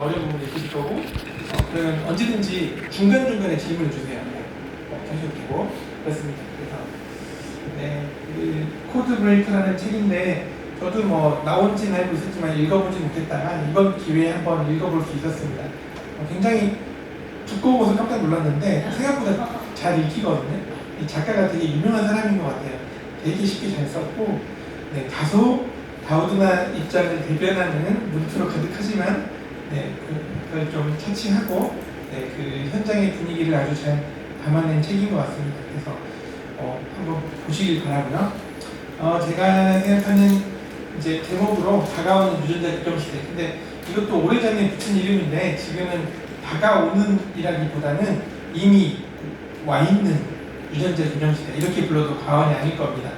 어려운 부분이 있을 거고, 그러면 언제든지 중간중간에 질문을 주세요. 계속 두고 그렇습니다. 그래서 네, 그 코드 브레이크라는 책인데 저도 뭐 나온지는 알고 있었지만 읽어보지 못했다가 이번 기회에 한번 읽어볼 수 있었습니다. 굉장히 두꺼워서 깜짝 놀랐는데 생각보다 잘 읽히거든요. 이 작가가 되게 유명한 사람인 것 같아요. 되게 쉽게 잘 썼고, 네, 다소 다우드나 입장을 대변하는 문투로 가득하지만, 네, 그걸 좀 차치하고, 네, 그 현장의 분위기를 아주 잘 담아낸 책인 것 같습니다. 그래서 한번 보시길 바라고요. 제가 생각하는 이제 제목으로 다가오는 유전자 교정시대. 근데 이것도 오래전에 붙인 이름인데 지금은 다가오는이라기보다는 이미 와 있는 유전자 교정시대 이렇게 불러도 과언이 아닐 겁니다.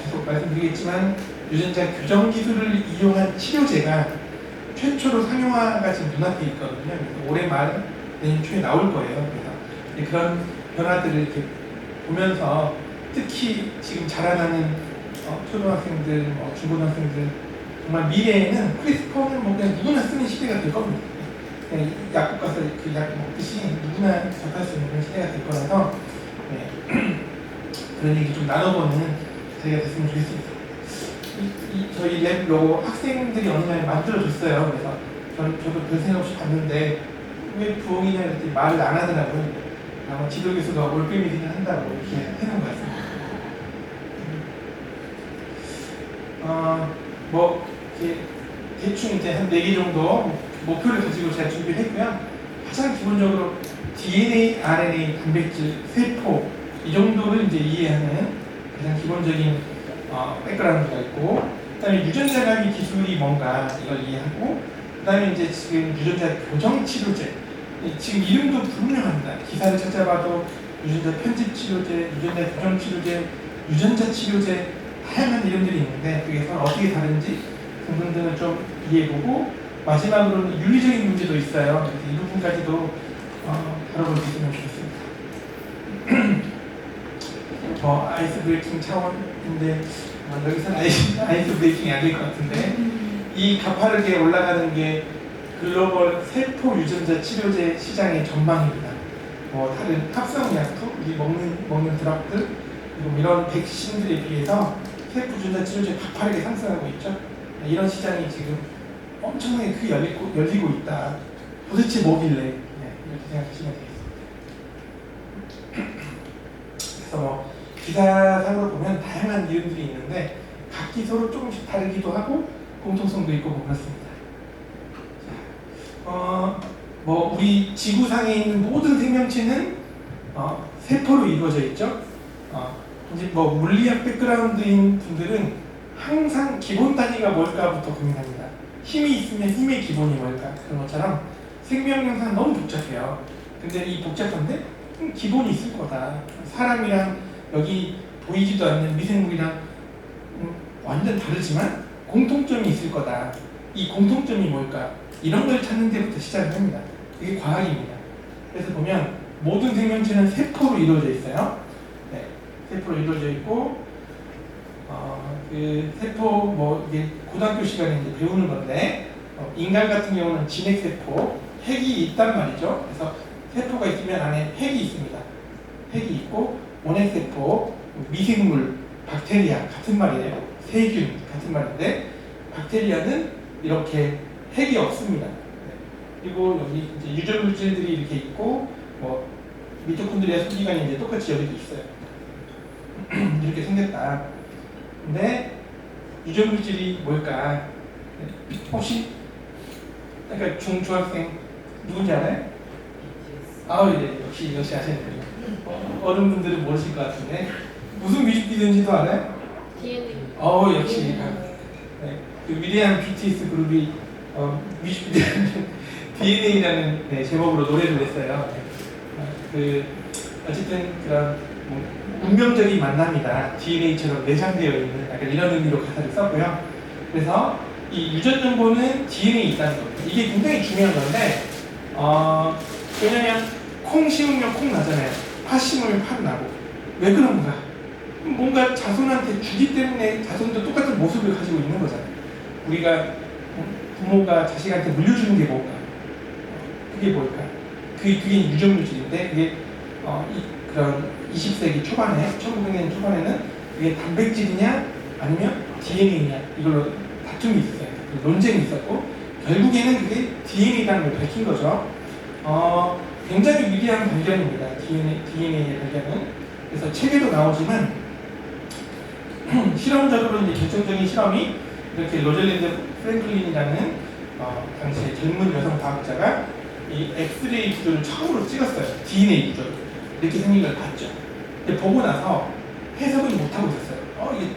계속 말씀드리겠지만 유전자 교정 기술을 이용한 치료제가 최초로 상용화가 지금 눈앞에 있거든요. 그래서 올해 말 내년 초에 나올 거예요. 그래서 그런 변화들을 이렇게 보면서 특히 지금 자라나는 초등학생들, 중고등학생들 정말 미래에는 크리스퍼는 그냥 누구나 쓰는 시대가 될 겁니다. 그냥 약국 가서 그 약 먹듯이 누구나 접할 수 있는 그런 시대가 될 거라서 네. 그런 얘기 좀 나눠보는 저희가 됐으면 좋겠습니다. 저희 랩 로고 학생들이 어느 날 만들어줬어요. 그래서 저도 별 생각 없이 봤는데 왜 부엉이냐 그랬더니 말을 안 하더라고요. 아마 지도 교수가 올빼미들이 한다고 이렇게 해놓은 것 같습니다. 이렇게 대충 이제 한 4개 정도 목표를 가지고 제가 준비를 했고요. 가장 기본적으로 DNA, RNA, 단백질, 세포 이 정도를 이제 이해하는 가장 기본적인 백그라운드가 있고, 그다음에 유전자학의 기술이 뭔가 이걸 이해하고, 그다음에 이제 지금 유전자 교정 치료제 지금 이름도 불명합니다. 기사를 찾아봐도 유전자 편집 치료제, 유전자 교정 치료제, 유전자 치료제 다양한 이름들이 있는데 그게서 어떻게 다른지 등등등을 좀 이해해보고, 마지막으로는 윤리적인 문제도 있어요. 그래서 이 부분까지도 다뤄볼 수 있으면 좋겠습니다. 아이스 브레이킹 차원인데 여기서는 아이스 브레이킹이 안 될 것 같은데, 이 가파르게 올라가는 게 글로벌 세포 유전자 치료제 시장의 전망입니다. 다른 합성약도 우리 먹는 드랍들 그리고 이런 백신들에 비해서 세포 유전자 치료제 가파르게 상승하고 있죠. 이런 시장이 지금 엄청나게 크게 열리고 있다. 도대체 뭐길래? 이렇게 생각하시면 되겠습니다. 그래서 기사상으로 보면 다양한 이름들이 있는데 각기 서로 조금씩 다르기도 하고 공통성도 있고 그렇습니다. 우리 지구상에 있는 모든 생명체는 세포로 이루어져 있죠. 이제 물리학 백그라운드인 분들은 항상 기본 단위가 뭘까부터 고민합니다. 힘이 있으면 힘의 기본이 뭘까? 그런 것처럼 생명 현상은 너무 복잡해요. 근데 이 복잡한데 기본이 있을 거다. 사람이랑 여기 보이지도 않는 미생물이랑 완전 다르지만 공통점이 있을 거다. 이 공통점이 뭘까? 이런 걸 찾는 데부터 시작을 합니다. 이게 과학입니다. 그래서 보면 모든 생명체는 세포로 이루어져 있어요. 네, 세포로 이루어져 있고 그 세포 이게 고등학교 시간에 이제 배우는 건데 인간 같은 경우는 진핵세포, 핵이 있단 말이죠. 그래서 세포가 있으면 안에 핵이 있습니다. 핵이 있고 원핵세포, 미생물, 박테리아 같은 말이에요. 세균 같은 말인데 박테리아는 이렇게 핵이 없습니다. 그리고 여기 이제 유전물질들이 이렇게 있고 미토콘드리아 소기관이 이제 똑같이 여기도 있어요. 이렇게 생겼다. 근데 유전물질이 뭘까? 혹시 그러니까 중학생 누군지 알아요? 예, 역시 아시네요. 어른분들은 모르실 것 같은데 무슨 뮤직비디오인지도 알아요? DNA. 역시 네, 그 위대한 BTS 그룹이 뮤직비디오는 DNA라는 제목으로 노래를 냈어요. 어쨌든 그런 운명적인 만남이다. DNA처럼 내장되어 있는 약간 이런 의미로 가사를 썼고요. 그래서 이 유전 정보는 DNA에 있다는 겁니다. 이게 굉장히 중요한 건데 왜냐면 콩 심으면 콩 나잖아요. 파 심으면 파도 나고. 왜 그런가? 뭔가 자손한테 주기 때문에 자손도 똑같은 모습을 가지고 있는 거잖아요. 우리가 부모가 자식한테 물려주는 게 뭘까? 그게 뭘까? 그게 유전물질인데 그게 그런 20세기 초반에 1900년 초반에는 그게 단백질이냐 아니면 DNA냐 이걸로 다툼이 있었어요. 그 논쟁이 있었고 결국에는 그게 DNA라는 걸 밝힌 거죠. 굉장히 위대한 발견입니다. DNA의 발견은. 그래서 책에도 나오지만 실험적으로 이제 결정적인 실험이 이렇게 로잘린드 프랭클린이라는 당시에 젊은 여성 과학자가 이 엑스레이 구조를 처음으로 찍었어요. DNA 구조를. 이렇게 생긴 걸 봤죠. 근데 보고 나서 해석을 못하고 있었어요. 이게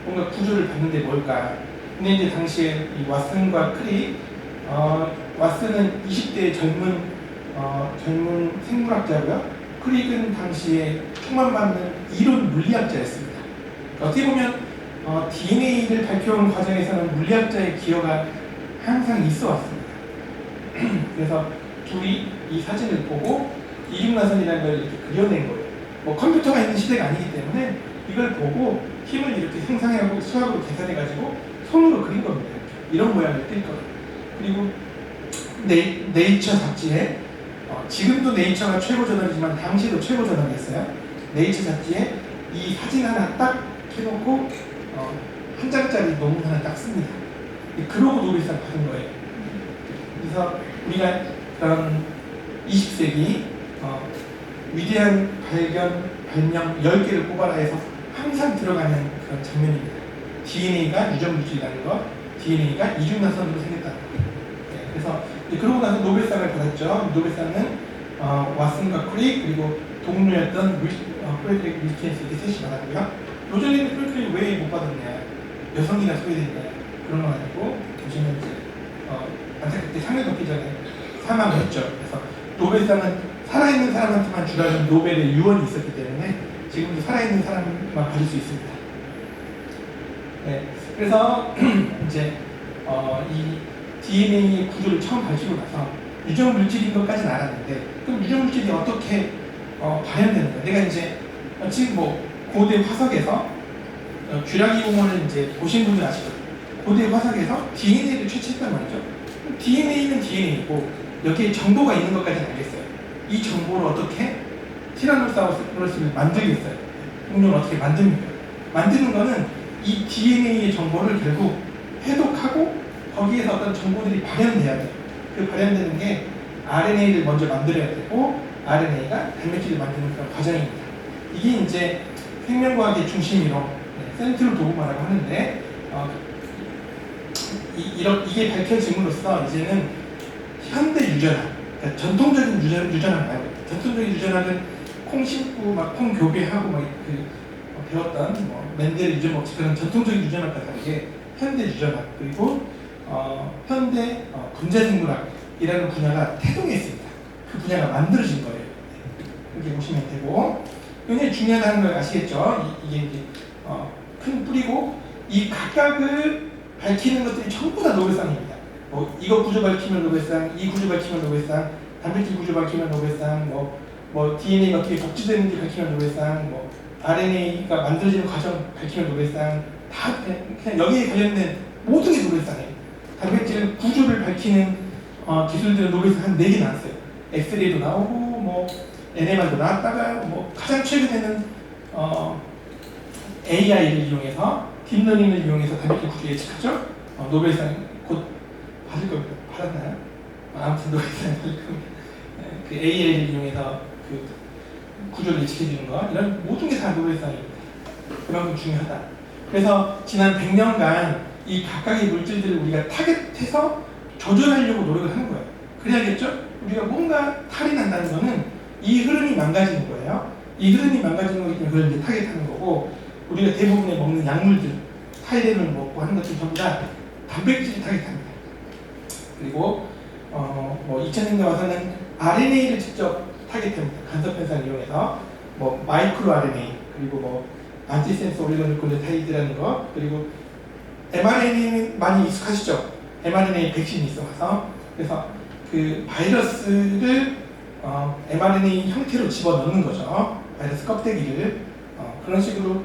뭔가 구조를 봤는데 뭘까? 근데 이제 당시에 이 왓슨과 크릭, 왓슨은 20대의 젊은 생물학자고요. 크릭은 당시에 총만받는 이론 물리학자였습니다. 어떻게 보면 DNA를 밝혀온 과정에서는 물리학자의 기여가 항상 있어 왔습니다. 그래서 둘이 이 사진을 보고 이중나선이라는 걸 이렇게 그려낸 거예요. 뭐 컴퓨터가 있는 시대가 아니기 때문에 이걸 보고 힘을 이렇게 생성하고 수학으로 계산해가지고 손으로 그린 겁니다. 이런 모양을 띨 거예요. 그리고 네이처 잡지에 지금도 네이처가 최고 저널이지만 당시에도 최고 저널이었어요. 네이처 잡지에 이 사진 하나 딱 해놓고 한 장짜리 논문 하나 딱 씁니다. 그러고 노벨상 받은 거예요. 그래서 우리가 그런 20세기 위대한 발명 10개를 뽑아라 해서 항상 들어가는 그런 장면입니다. DNA가 유전물질이라는 것, DNA가 이중나선으로 생겼다는 것. 네, 그래서 그러고 나서 노벨상을 받았죠. 노벨상은 왓슨과 크릭 그리고 동료였던 프레드릭 윌킨스 이렇게 셋이 받았고요. 로잘린드 프랭클린 왜 못 받았냐? 여성이나 소외됐냐? 그런 건 아니고 보시면 이제 안타깝게 상을 받기 전에 사망을 했죠. 그래서 노벨상은 살아있는 사람한테만 주라는 노벨의 유언이 있었기 때문에 지금도 살아있는 사람만 받을 수 있습니다. 네, 그래서 이제 이 DNA의 구조를 처음 밝히고 나서 유전물질인 것까지는 알았는데 그럼 유전물질이 어떻게 발현되는가? 내가 이제 지금 뭐 고대 화석에서 쥐라기 공원을 이제 보신 분들 아시죠? 고대 화석에서 DNA를 채취했단 말이죠. DNA는 DNA이고 여기에 정보가 있는 것까지는 알겠어요. 이 정보를 어떻게 티라노사우루스를 만들겠어요. 공룡을 어떻게 만듭니까? 만드는 거는 이 DNA의 정보를 결국 해독하고 거기에서 어떤 정보들이 발현돼야 돼요. 그 발현되는 게 RNA를 먼저 만들어야 되고 RNA가 단백질을 만드는 그런 과정입니다. 이게 이제 생명과학의 중심이로 센트럴 도그마라고 하는데 이게 밝혀짐으로써 이제는 현대 유전학, 그러니까 전통적인 유전학 말고 전통적인 유전학은 콩 심고 막 콩 교배하고 막 배웠던 멘델 유전학 그런 전통적인 유전학과 다르게 현대 유전학 그리고 현대 분자생물학이라는 분야가 태동했습니다. 그 분야가 만들어진 거예요. 이렇게 보시면 되고 굉장히 중요하다는 걸 아시겠죠? 이게 이제 큰 뿌리고 이 각각을 밝히는 것들이 전부 다 노벨상입니다. 이거 구조 밝히면 노벨상, 이 구조 밝히면 노벨상, 단백질 구조 밝히면 노벨상, DNA가 어떻게 복제되는지 밝히면 노벨상, RNA가 만들어지는 과정 밝히면 노벨상, 다 그냥 여기에 관련된 모든 게 노벨상이에요. 단백질 구조를 밝히는 기술들은 노벨상 한 4개 나왔어요. 엑스레이도 나오고 NMR도 나왔다가 가장 최근에는 AI를 이용해서 딥러닝을 이용해서 단백질 구조 예측하죠. 노벨상 곧 받을 겁니다. 받았나요? 아무튼 노벨상 받을 겁니다. 그 AI를 이용해서 그 구조를 예측해주는 거 이런 모든 게 다 노벨상입니다. 그만큼 중요하다. 그래서 지난 100년간 이 각각의 물질들을 우리가 타겟해서 조절하려고 노력을 하는 거예요. 그래야겠죠? 우리가 뭔가 탈이 난다는 거는 이 흐름이 망가지는 거예요. 이 흐름이 망가지는 거기 때문에 그걸 이제 타겟하는 거고 우리가 대부분의 먹는 약물들, 타이레놀 먹고 하는 것들 전부 다 단백질이 타겟합니다. 그리고 2000년대 와서는 RNA를 직접 타겟합니다. 간섭현상을 이용해서 마이크로 RNA 그리고 안티센스 올리고뉴클레오타이드라는 거 그리고 mRNA는 많이 익숙하시죠? mRNA 백신이 있어서 그래서 그 바이러스를 mRNA 형태로 집어넣는 거죠. 바이러스 껍데기를 그런 식으로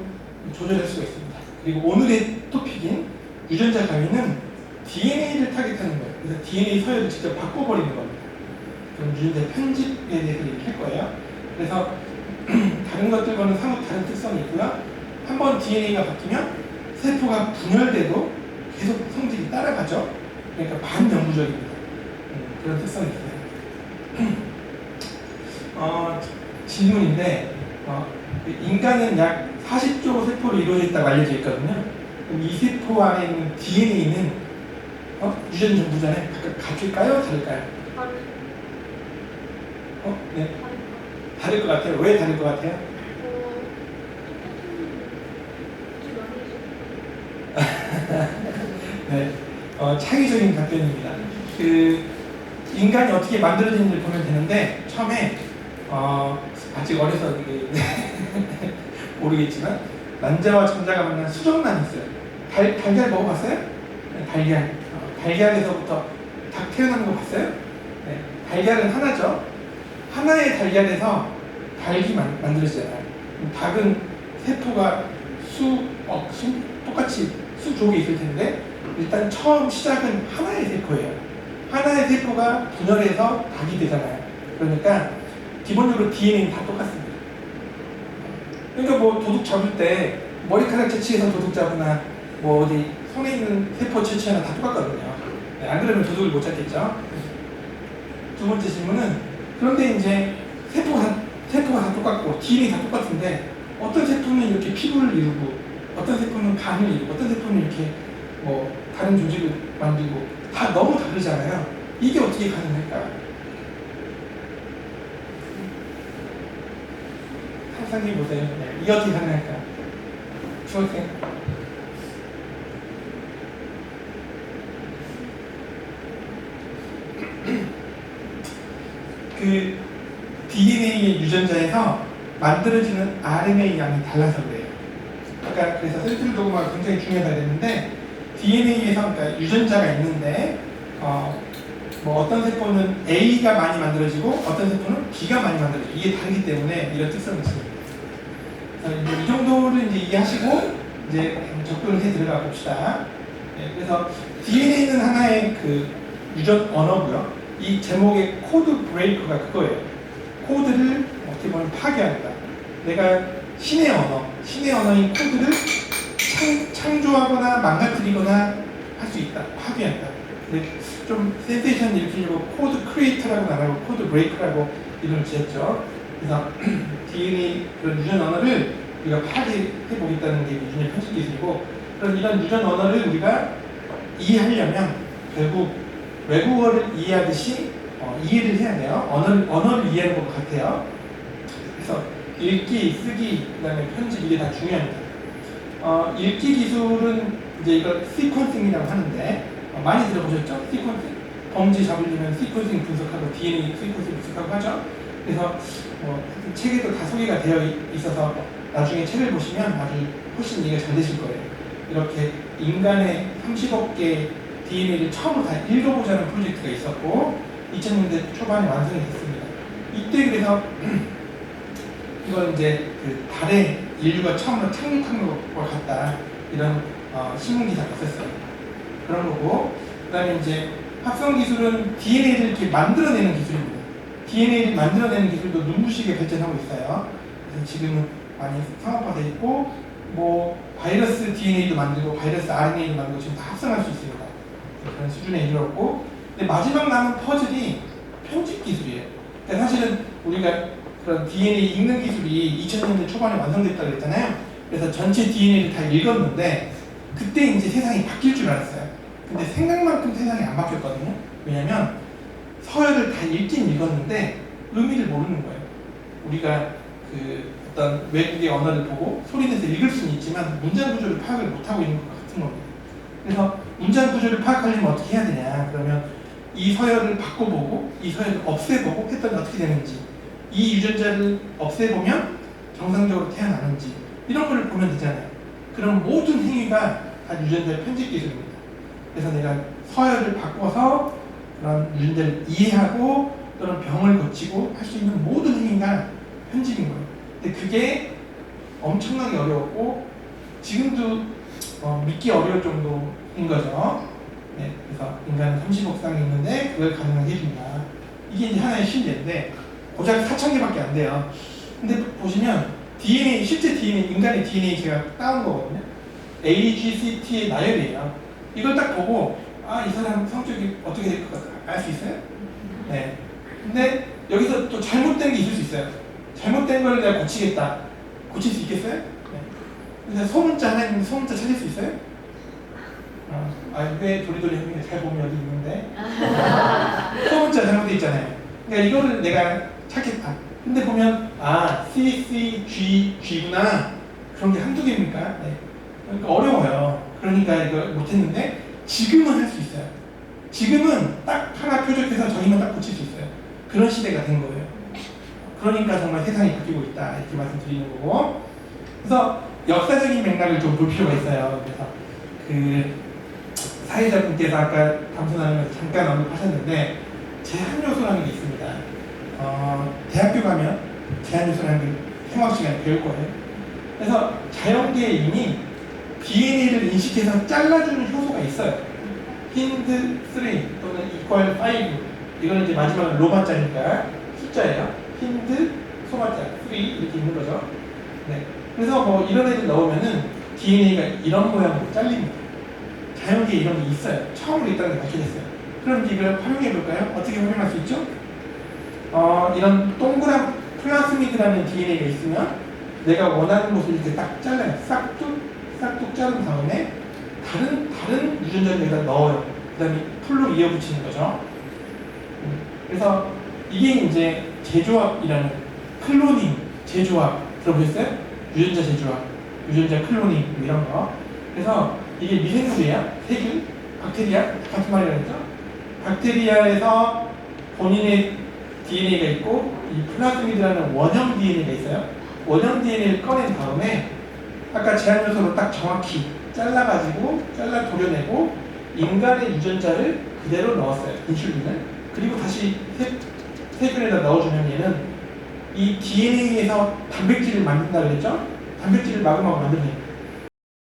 조절할 수가 있습니다. 그리고 오늘의 토픽인 유전자 강의는 DNA를 타겟하는 거예요. 그래서 DNA 서열을 직접 바꿔버리는 겁니다. 그런 유전자 편집에 대해서 얘기할 거예요. 그래서 다른 것들과는 사뭇 다른 특성이 있고요. 한번 DNA가 바뀌면 세포가 분열돼도 계속 성질이 따라가죠. 그러니까 반영구적입니다. 그런 특성이 있어요. 질문인데 인간은 약 40조 세포로 이루어져 있다고 알려져 있거든요. 그럼 이 세포 안에 있는 DNA는 유전 정보전에 같을까요? 다를까요? 네. 다를 것 같아요. 왜 다를 것 같아요? 네, 창의적인 답변입니다. 인간이 어떻게 만들어진지를 보면 되는데 처음에 아직 어려서 모르겠지만 난자와 전자가 만난 수정란이 있어요. 달걀 먹어봤어요? 네, 달걀에서부터 닭 태어나는 거 봤어요? 네, 달걀은 하나죠. 하나의 달걀에서 닭이 만들어지잖아요. 닭은 세포가 똑같이 수족이 있을 텐데 일단 처음 시작은 하나의 세포예요. 하나의 세포가 분열해서 닭이 되잖아요. 그러니까 기본적으로 DNA는 다 똑같습니다. 그러니까 뭐 도둑 잡을 때 머리카락 채취해서 도둑 잡으나 뭐 어디 손에 있는 세포 채취하나 다 똑같거든요. 네, 안 그러면 도둑을 못 잡겠죠. 두 번째 질문은 그런데 이제 세포가 다 똑같고 DNA 다 똑같은데 어떤 세포는 이렇게 피부를 이루고 어떤 세포는 간을 이루고 어떤 세포는 이렇게 뭐 다른 조직을 만들고 다 너무 다르잖아요. 이게 어떻게 가능할까? 상상해 보세요. 네, 이게 어떻게 가능할까? 중학생? DNA의 유전자에서 만들어지는 RNA 양이 달라서 그래요. 아까 그래서 셀프 도구가 굉장히 중요하다 그랬는데 DNA에서 그러니까 유전자가 있는데 뭐 어떤 세포는 A가 많이 만들어지고 어떤 세포는 B가 많이 만들어지고 이게 다르기 때문에 이런 특성이 있습니다. 이 정도를 이제 이해하시고 이제 접근을 해 들어가 봅시다. 네, 그래서 DNA는 하나의 유전 언어고요. 이 제목의 코드 브레이커가 그거예요. 코드를 어떻게 보면 파괴한다. 내가 신의 언어인 코드를 창조하거나 망가뜨리거나 할 수 있다. 파괴한다. 좀 센세이션 일으키려고 코드 크리에이터라고 나가고 코드 브레이커라고 이름을 지었죠. 그래서 DNA 그런 유전 언어를 우리가 파괴해 보겠다는 게 유전의 편집 기술이고, 그런 이런 유전 언어를 우리가 이해하려면 결국 외국어를 이해하듯이 이해를 해야 돼요. 언어를 이해하는 것 같아요. 그래서 읽기, 쓰기, 그다음에 편집 이게 다 중요합니다. 읽기 기술은 이제 이걸 시퀀싱이라고 하는데 많이 들어보셨죠? 시퀀싱? 범죄 잡으려면 시퀀싱 분석하고 DNA 시퀀싱 분석하고 하죠. 그래서 책에도 다 소개가 되어 있어서 나중에 책을 보시면 아주 훨씬 이해가 잘 되실 거예요. 이렇게 인간의 30억 개 DNA를 처음으로 다 읽어보자는 프로젝트가 있었고 2000년대 초반에 완성이 됐습니다. 이때 그래서 이건 이제 달에 인류가 처음으로 착륙한 것과 같다 이런 신문 기사가 썼어요. 그런 거고, 그다음에 이제 합성 기술은 DNA를 이렇게 만들어내는 기술입니다. DNA를 만들어내는 기술도 눈부시게 발전하고 있어요. 그래서 지금은 많이 상업화되어 있고, 뭐 바이러스 DNA도 만들고 바이러스 RNA도 만들고 지금 다 합성할 수 있습니다. 그런 수준에 이르렀고, 근데 마지막 남은 퍼즐이 편집 기술이에요. 그러니까 사실은 우리가 그런 DNA 읽는 기술이 2000년대 초반에 완성됐다고 했잖아요. 그래서 전체 DNA를 다 읽었는데 그때 이제 세상이 바뀔 줄 알았어요. 근데 생각만큼 세상이 안 바뀌었거든요. 왜냐면 서열을 다 읽긴 읽었는데 의미를 모르는 거예요. 우리가 어떤 외국의 언어를 보고 소리내서 읽을 수는 있지만 문장 구조를 파악을 못하고 있는 것 같은 겁니다. 그래서 문장 구조를 파악하려면 어떻게 해야 되냐? 그러면 이 서열을 바꿔보고 이 서열을 없애보고 했더니 어떻게 되는지, 이 유전자를 없애보면 정상적으로 태어나는지 이런 걸 보면 되잖아요. 그럼 모든 행위가 다 유전자의 편집 기술입니다. 그래서 내가 서열을 바꿔서 그런 유전자를 이해하고 또는 병을 고치고 할 수 있는 모든 행위가 편집인 거예요. 근데 그게 엄청나게 어려웠고 지금도 믿기 어려울 정도인 거죠. 네, 그래서 인간은 30억 쌍이 있는데 그걸 가능하게 해준다. 이게 이게 이제 하나의 신뢰인데 고작 4,000개밖에 안 돼요. 근데 보시면 DNA, 실제 DNA, 인간의 DNA 제가 따온 거거든요. AGCT의 나열이에요. 이걸 딱 보고 아, 이 사람 성격이 어떻게 될 것 같아 알 수 있어요? 네. 근데 여기서 또 잘못된 게 있을 수 있어요. 잘못된 걸 내가 고치겠다. 고칠 수 있겠어요? 네. 근데 소문자 하나 있는데 소문자 찾을 수 있어요? 왜 도리도리 형님이 잘 보면 여기 있는데 소문자 잘못돼 있잖아요. 그러니까 이거를 내가 찾겠다. 근데 보면 CCGG구나. 그런 게 한두 개입니까? 네. 그러니까 어려워요. 그러니까 이걸 못했는데 지금은 할 수 있어요. 지금은 딱 하나 표적해서 저희만 딱 고칠 수 있어요. 그런 시대가 된 거예요. 그러니까 정말 세상이 바뀌고 있다 이렇게 말씀드리는 거고. 그래서 역사적인 맥락을 좀 볼 필요가 있어요. 그래서 그 사회자분께서 아까 담소 나누면서 잠깐 언급하셨는데 제한 요소라는 게 있습니다. 대학교 가면 제한 요소라는 게 생학 시간에 배울 거예요. 그래서 자연계에 이미 DNA를 인식해서 잘라주는 효소가 있어요. 힌드 3 또는 equal 5 이거는 이제 마지막은 로마자니까 숫자예요. 힌드 소마자 3 이렇게 있는 거죠. 네. 그래서 뭐 이런 애들 넣으면은 DNA가 이런 모양으로 잘립니다. 자연계에 이런 게 있어요. 처음으로 있다는 게 밝혀졌어요. 그럼 이걸 활용해 볼까요? 어떻게 활용할 수 있죠? 이런 동그란 플라스미드라는 DNA가 있으면 내가 원하는 곳을 이렇게 딱 잘라요. 싹둑 자른 다음에 다른 유전자를 여기다 넣어요. 그 다음에 풀로 이어붙이는 거죠. 그래서 이게 이제 재조합이라는 클로닝, 재조합 들어보셨어요? 유전자 재조합, 유전자 클로닝 이런 거. 그래서 이게 미생물이야, 세균, 박테리아 같은 말이라고 했죠. 박테리아에서 본인의 DNA가 있고 이 플라즈미드라는 원형 DNA가 있어요. 원형 DNA를 꺼낸 다음에 아까 제한 요소로 딱 정확히 잘라가지고 도려내고 인간의 유전자를 그대로 넣었어요. 인슐린을. 그리고 다시 세균에다 넣어주면 얘는 이 DNA에서 단백질을 만든다 그랬죠? 단백질을 마구마구 만들어내요.